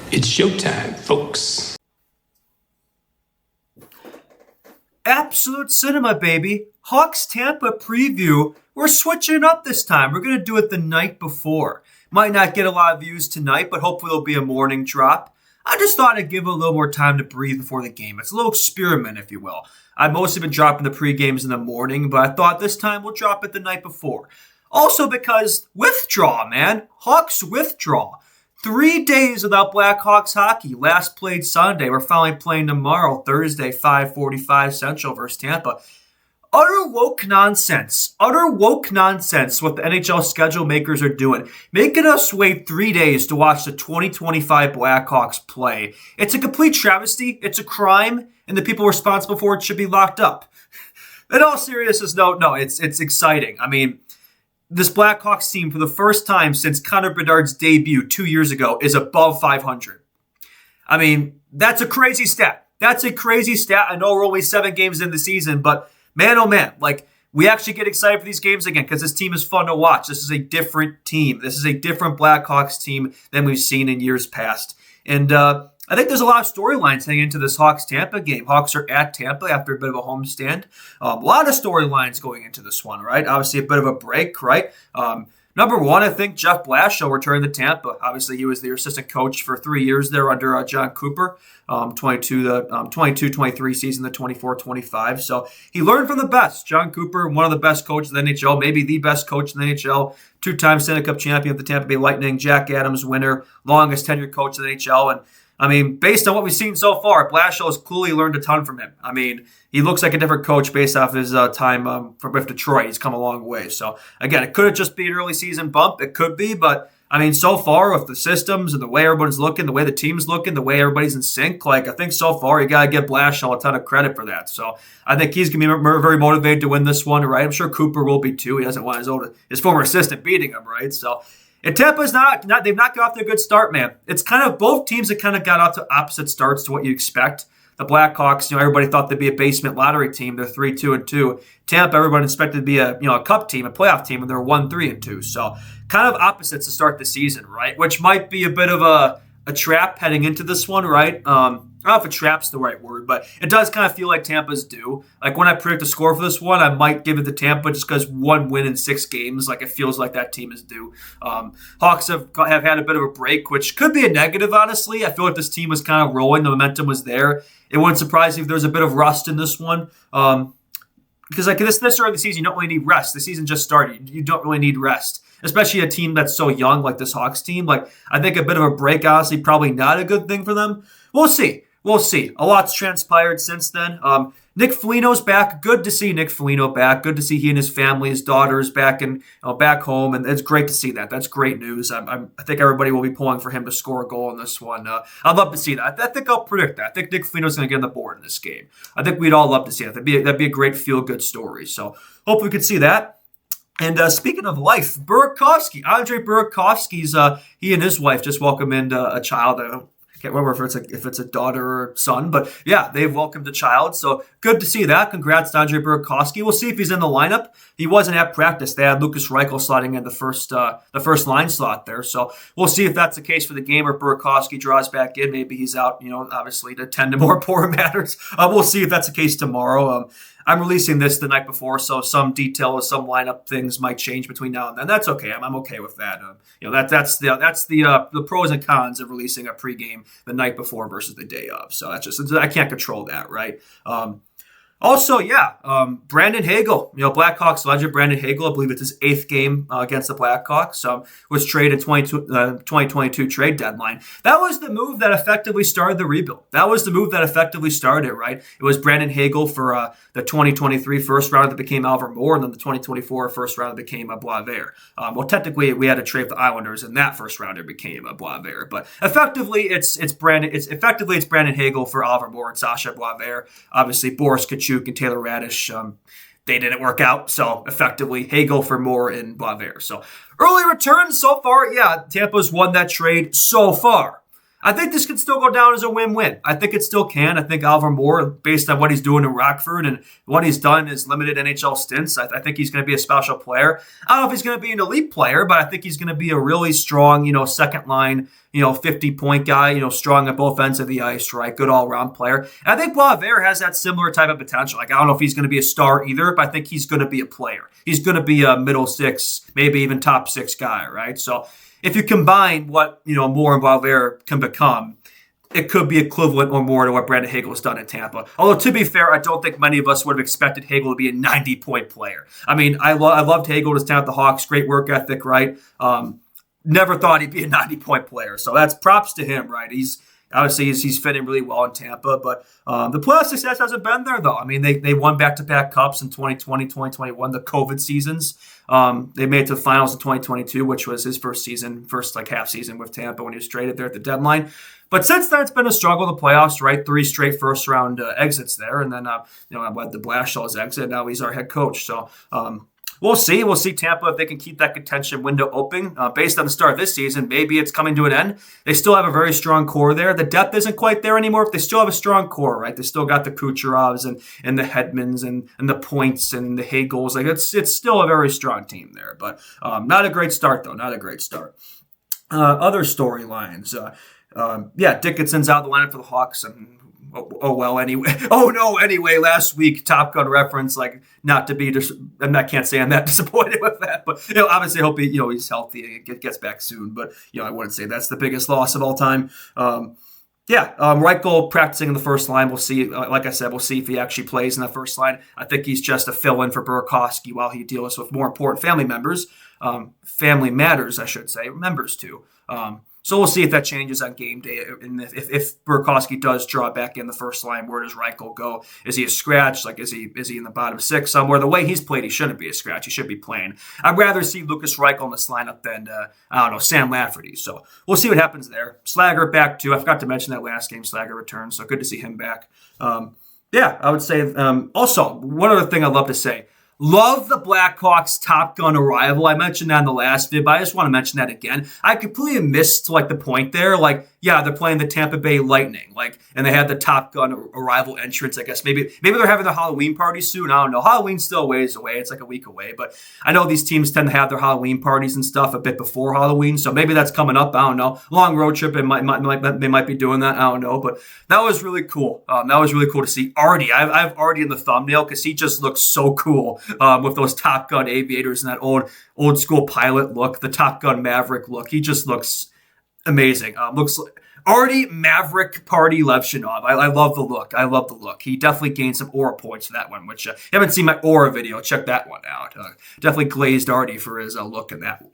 It's showtime, folks. Absolute cinema, baby. Hawks Tampa preview. We're switching up this time. We're going to do it the night before. Might not get a lot of views tonight, but hopefully it'll be a morning drop. I just thought I'd give it a little more time to breathe before the game. It's a little experiment, if you will. I've mostly been dropping the pre-games in the morning, but I thought this time we'll drop it the night before. Also because withdraw, man. Hawks withdraw. 3 days without Blackhawks hockey. Last played Sunday. We're finally playing tomorrow, Thursday, 5:45 Central versus Tampa. Utter woke nonsense. Utter woke nonsense what the NHL schedule makers are doing. Making us wait 3 days to watch the 2025 Blackhawks play. It's a complete travesty. It's a crime, and the people responsible for it should be locked up. In all seriousness, no, it's exciting. I mean, this Blackhawks team, for the first time since Connor Bedard's debut 2 years ago, is above 500. I mean, that's a crazy stat. That's a crazy stat. I know we're only 7 games in the season, but man, oh man, like, we actually get excited for these games again because this team is fun to watch. This is a different team. This is a different Blackhawks team than we've seen in years past. And I think there's a lot of storylines heading into this Hawks-Tampa game. Hawks are at Tampa after a bit of a homestand. A lot of storylines going into this one, right? Obviously, a bit of a break, right? Number one, I think Jeff Blashill returned to Tampa. Obviously, he was the assistant coach for 3 years there under John Cooper, 22-23 season, the 24-25. So he learned from the best. John Cooper, one of the best coaches in the NHL, maybe the best coach in the NHL, 2-time Stanley Cup champion of the Tampa Bay Lightning, Jack Adams winner, longest tenured coach in the NHL. And I mean, based on what we've seen so far, Blashill has clearly learned a ton from him. I mean, he looks like a different coach based off his time with Detroit. He's come a long way. So, again, it could have just been an early season bump. It could be. But, I mean, so far with the systems and the way everyone's looking, the way the team's looking, the way everybody's in sync, like, I think so far you got to give Blashill a ton of credit for that. So, I think he's going to be very motivated to win this one, right? I'm sure Cooper will be too. He doesn't want his former assistant beating him, right? So, and Tampa's they've not got off to a good start, man. It's kind of both teams that kind of got off to opposite starts to what you expect. The Blackhawks, everybody thought they'd be a basement lottery team. They're 3-2-2. Tampa, everyone expected to be a cup team, a playoff team, and they're 1-3-2. So kind of opposites to start the season, right? Which might be a bit of a trap heading into this one, right? I don't know if a trap's the right word, but it does kind of feel like Tampa's due. Like when I predict the score for this one, I might give it to Tampa just because 1 win in 6 games. Like it feels like that team is due. Hawks have had a bit of a break, which could be a negative, honestly. I feel like this team was kind of rolling. The momentum was there. It wouldn't surprise me if there's a bit of rust in this one. Because like this early in the season, you don't really need rest. The season just started. You don't really need rest, especially a team that's so young like this Hawks team. Like I think a bit of a break, honestly, probably not a good thing for them. We'll see. We'll see. A lot's transpired since then. Nick Foligno's back. Good to see Nick Foligno back. Good to see he and his family, his daughters, back home, and it's great to see that. That's great news. I think everybody will be pulling for him to score a goal in this one. I'd love to see that. I think I'll predict that. I think Nick Foligno's going to get on the board in this game. I think we'd all love to see that. That'd be a great feel-good story. So hope we could see that. And speaking of life, Andre Burakovsky's he and his wife just welcomed in a child. I can't remember if it's a daughter or son, but yeah, they've welcomed a child. So good to see that. Congrats to Andre Burakovsky. We'll see if he's in the lineup. He wasn't at practice. They had Lucas Reichel slotting in the first line slot there. So we'll see if that's the case for the game, or Burakovsky draws back in. Maybe he's out, obviously to tend to more important matters. We'll see if that's the case tomorrow. I'm releasing this the night before, so some details, some lineup things might change between now and then. That's okay. I'm okay with that. That's the pros and cons of releasing a pregame the night before versus the day of. So I can't control that, right? Brandon Hagel, Blackhawks legend Brandon Hagel, I believe it's his 8th game against the Blackhawks, was traded 2022 trade deadline. That was the move that effectively started the rebuild. That was the move that effectively started it, right? It was Brandon Hagel for the 2023 first round that became Alvar Moore, and then the 2024 first round that became Boisvert. Technically, we had to trade the Islanders, and that first rounder became Boisvert. But effectively, it's Brandon Hagel for Alvar Moore and Sasha Boisvert. Obviously, Boris Kachuk and Taylor Radish, they didn't work out. So effectively, Hagel for Moore and Boisvert. So early returns so far. Yeah, Tampa's won that trade so far. I think this could still go down as a win-win. I think it still can. I think Alvin Moore, based on what he's doing in Rockford and what he's done in his limited NHL stints, I think he's going to be a special player. I don't know if he's going to be an elite player, but I think he's going to be a really strong, second line, 50-point guy, strong at both ends of the ice, right? Good all-around player. And I think Boisvert has that similar type of potential. Like, I don't know if he's going to be a star either, but I think he's going to be a player. He's going to be a middle six, maybe even top six guy, right? So if you combine what, Moore and Boisvert can become, it could be equivalent or more to what Brandon Hagel has done in Tampa. Although, to be fair, I don't think many of us would have expected Hagel to be a 90-point player. I mean, I loved Hagel his time at the Hawks. Great work ethic, right? Never thought he'd be a 90-point player. So that's props to him, right? He's fitting really well in Tampa. But the playoff success hasn't been there, though. I mean, they won back-to-back cups in 2020, 2021, the COVID seasons. They made it to the finals in 2022, which was his first half season with Tampa when he was traded there at the deadline. But since then, it's been a struggle in the playoffs, right? 3 straight first-round exits there. And then, I led the Blashall's exit. Now he's our head coach. So, we'll see. We'll see Tampa if they can keep that contention window open. Based on the start of this season, maybe it's coming to an end. They still have a very strong core there. The depth isn't quite there anymore, but they still have a strong core, right? They still got the Kucherovs and the Hedmans and the Points and the Hagels. Like, it's still a very strong team there. But not a great start, though. Not a great start. Other storylines. Dickinson's out of the lineup for the Hawks. And anyway, last week, Top Gun reference, like, not to be, I can't say I'm that disappointed with that, but, obviously I hope he's healthy and gets back soon, but, I wouldn't say that's the biggest loss of all time. Reichel practicing in the first line. We'll see, like I said, we'll see if he actually plays in the first line. I think he's just a fill-in for Burakovsky while he deals with more important family matters, I should say, members too. So we'll see if that changes on game day. And if Burakovsky does draw back in the first line, where does Reichel go? Is he a scratch? Like, is he in the bottom six somewhere? The way he's played, he shouldn't be a scratch. He should be playing. I'd rather see Lucas Reichel in this lineup than, Sam Lafferty. So we'll see what happens there. Slager back too. I forgot to mention that last game Slager returned, so good to see him back. I would say also, one other thing I'd love to say. Love the Blackhawks Top Gun arrival. I mentioned that in the last vid, but I just want to mention that again. I completely missed the point there. They're playing the Tampa Bay Lightning, and they had the Top Gun arrival entrance. I guess maybe they're having the Halloween party soon. I don't know. Halloween's still a ways away. It's like a week away, but I know these teams tend to have their Halloween parties and stuff a bit before Halloween, so maybe that's coming up. I don't know. Long road trip, they might be doing that. I don't know, but that was really cool. That was really cool to see Artie. I have Artie in the thumbnail because he just looks so cool. With those Top Gun aviators and that old school pilot look, the Top Gun Maverick look. He just looks amazing. Looks like Artie Maverick Party Levshinov. I love the look. He definitely gained some aura points for that one, which you haven't seen my aura video. Check that one out. Definitely glazed Artie for his look in that one.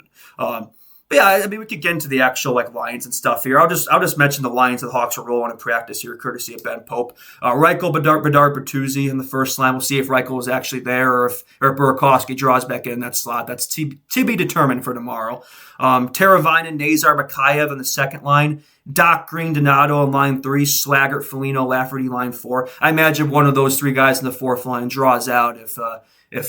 We could get into the actual lines and stuff here. I'll just mention the lines that the Hawks are rolling in practice here, courtesy of Ben Pope. Reichel, Bedard, Bertuzzi in the first line. We'll see if Reichel is actually there or if Burakovsky draws back in that slot. That's to be determined for tomorrow. Teravainen, Nazar, Mikheyev in the second line. Doc Green, Donato in line 3, Slaggert, Foligno, Lafferty line 4. I imagine one of those 3 guys in the fourth line draws out if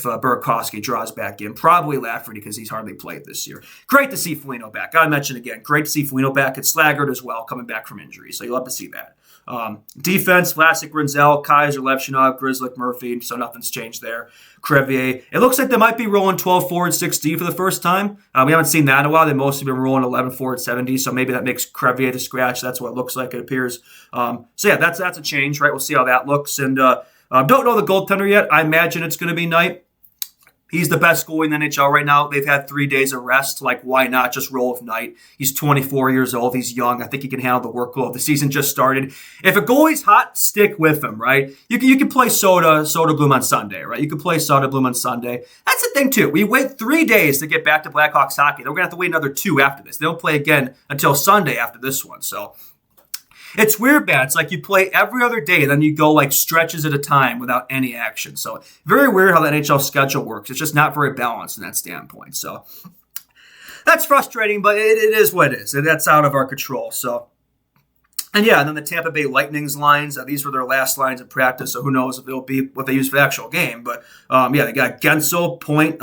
Burakovsky draws back in. Probably Lafferty because he's hardly played this year. Great to see Foligno back. Gotta mention again, great to see Foligno back and Slaggert as well, coming back from injury. So you'll have to see that. Defense, Vlasic, Rinzel, Kaiser, Levshinov, Grzelcyk, Murphy, so nothing's changed there. Crevier. It looks like they might be rolling 12 forward, 6D for the first time. We haven't seen that in a while. They've mostly been rolling 11 forward, 7D, so maybe that makes Crevier the scratch. That's what it looks like, it appears. That's a change, right? We'll see how that looks. And don't know the goaltender yet. I imagine it's going to be Knight. He's the best goalie in the NHL right now. They've had 3 days of rest. Why not just roll with Knight? He's 24 years old. He's young. I think he can handle the workload. The season just started. If a goalie's hot, stick with him, right? You can play Soda Bloom on Sunday, right? You can play Soda Bloom on Sunday. That's the thing, too. We wait 3 days to get back to Blackhawks hockey. Then we're going to have to wait another 2 after this. They don't play again until Sunday after this one. So it's weird, man. It's like you play every other day, then you go stretches at a time without any action. So very weird how the NHL schedule works. It's just not very balanced in that standpoint. So that's frustrating, but it is what it is. That's out of our control. So, and then the Tampa Bay Lightning's lines. These were their last lines in practice, so who knows if it'll be what they use for the actual game. But they got Gensel, Point,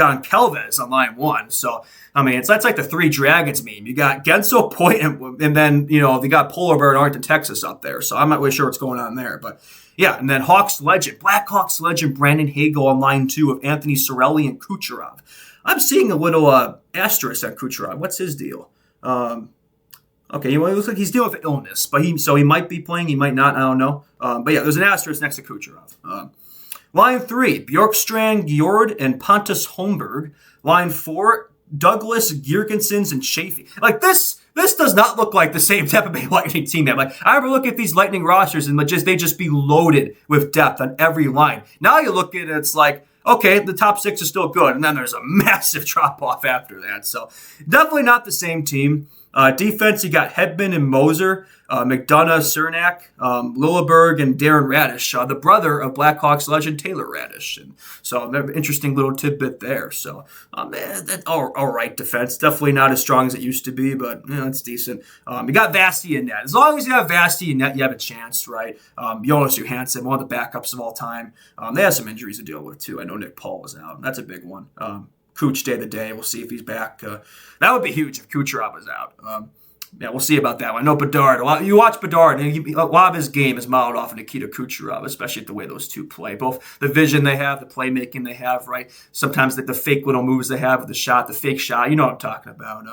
Goncalves on line 1. So, I mean, that's like the Three Dragons meme. You got Gensel, Point, and then, they got Polar Bear and Arlington, Texas up there. So I'm not really sure what's going on there. But, yeah, and then Hawks legend, Blackhawks legend Brandon Hagel on line 2 of Anthony Cirelli and Kucherov. I'm seeing a little asterisk on Kucherov. What's his deal? Okay, it looks like he's dealing with illness, but he might be playing, he might not, I don't know. But yeah, there's an asterisk next to Kucherov. Line 3, Bjorkstrand, Gjord, and Pontus Holmberg. Line 4, Douglas, Girgensons, and Chafee. Like this does not look like the same Tampa Bay Lightning team. Like I ever look at these Lightning rosters and they just be loaded with depth on every line. Now you look at it, it's like, okay, the top 6 is still good, and then there's a massive drop-off after that. So definitely not the same team. Defense, you got Hedman and Moser, McDonough, Cernak, Lilleberg, and Darren Radish, the brother of Blackhawks legend Taylor Radish. And so interesting little tidbit there. So, all right defense. Definitely not as strong as it used to be, but it's decent. You got Vasti in net. As long as you have Vasti in net, you have a chance, right? Jonas Johansson, one of the backups of all time. They have some injuries to deal with, too. I know Nick Paul was out. That's a big one. Cooch day to day. We'll see if he's back. That would be huge if Kucherov was out. We'll see about that one. I know Bedard. You watch Bedard, and a lot of his game is modeled off of Nikita Kucherov, especially the way those two play. Both the vision they have, the playmaking they have, right? Sometimes the fake little moves they have with the shot, the fake shot. You know what I'm talking about.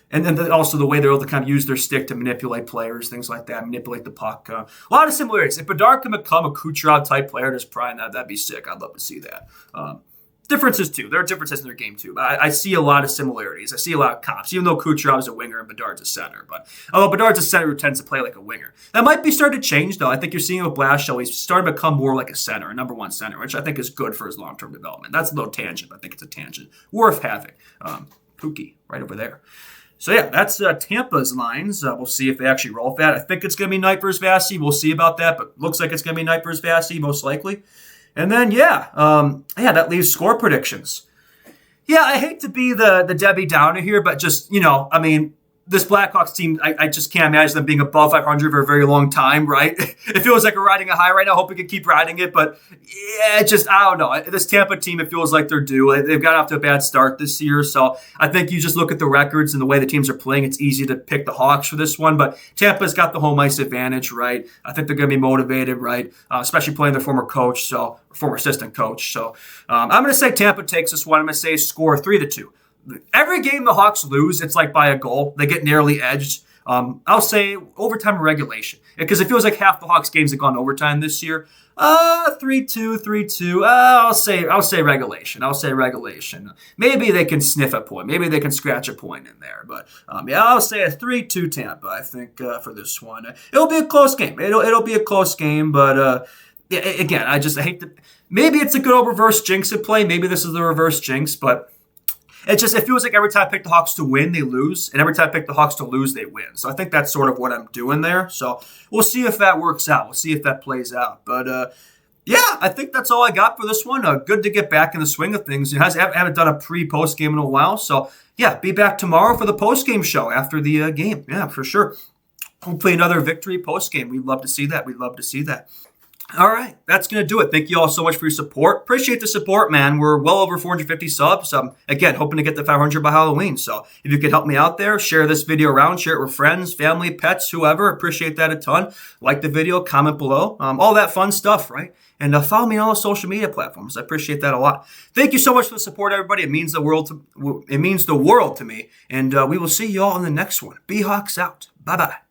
And then also the way they're able to kind of use their stick to manipulate players, things like that, manipulate the puck. A lot of similarities. If Bedard can become a Kucherov-type player in his prime, that'd be sick. I'd love to see that. Differences, too. There are differences in their game, too. But I see a lot of similarities. I see a lot of comps, even though Kucherov's a winger and Bedard's a center. But although Bedard's a center who tends to play like a winger. That might be starting to change, though. I think you're seeing with Blashill, he's starting to become more like a center, a number 1 center, which I think is good for his long-term development. That's a little tangent. I think it's a tangent worth having. Pookie, right over there. So, yeah, that's Tampa's lines. We'll see if they actually roll with that. I think it's going to be Knight versus Vasi. We'll see about that, but looks like it's going to be Knight versus Vasi, most likely. And then, that leaves score predictions. Yeah, I hate to be the Debbie Downer here, but just, this Blackhawks team, I just can't imagine them being above 500 for a very long time, right? It feels like we're riding a high right now. I hope we can keep riding it, but I don't know. This Tampa team, it feels like they're due. They've got off to a bad start this year, so I think you just look at the records and the way the teams are playing, it's easy to pick the Hawks for this one, but Tampa's got the home ice advantage, right? I think they're going to be motivated, right? Especially playing their former assistant coach. So I'm going to say Tampa takes this one. I'm going to say score 3-2. Every game the Hawks lose, it's like by a goal. They get narrowly edged. I'll say overtime or regulation. Because it feels like half the Hawks games have gone overtime this year. 3-2, 3-2. I'll say regulation. Maybe they can sniff a point. Maybe they can scratch a point in there. But I'll say a 3-2 Tampa, I think, for this one. It'll be a close game. It'll be a close game, but again, I hate to. Maybe it's a good old reverse jinx at play. Maybe this is the reverse jinx, but it feels like every time I pick the Hawks to win, they lose. And every time I pick the Hawks to lose, they win. So I think that's sort of what I'm doing there. So we'll see if that works out. We'll see if that plays out. But I think that's all I got for this one. Good to get back in the swing of things. I haven't done a pre-post game in a while. So be back tomorrow for the post-game show after the game. Yeah, for sure. Hopefully another victory post-game. We'd love to see that. All right, that's going to do it. Thank you all so much for your support. Appreciate the support, man. We're well over 450 subs. Again, hoping to get to 500 by Halloween. So if you could help me out there, share this video around, share it with friends, family, pets, whoever. Appreciate that a ton. Like the video, comment below. All that fun stuff, right? And follow me on all social media platforms. I appreciate that a lot. Thank you so much for the support, everybody. It means the world to me. And we will see you all in the next one. B-Hawks out. Bye-bye.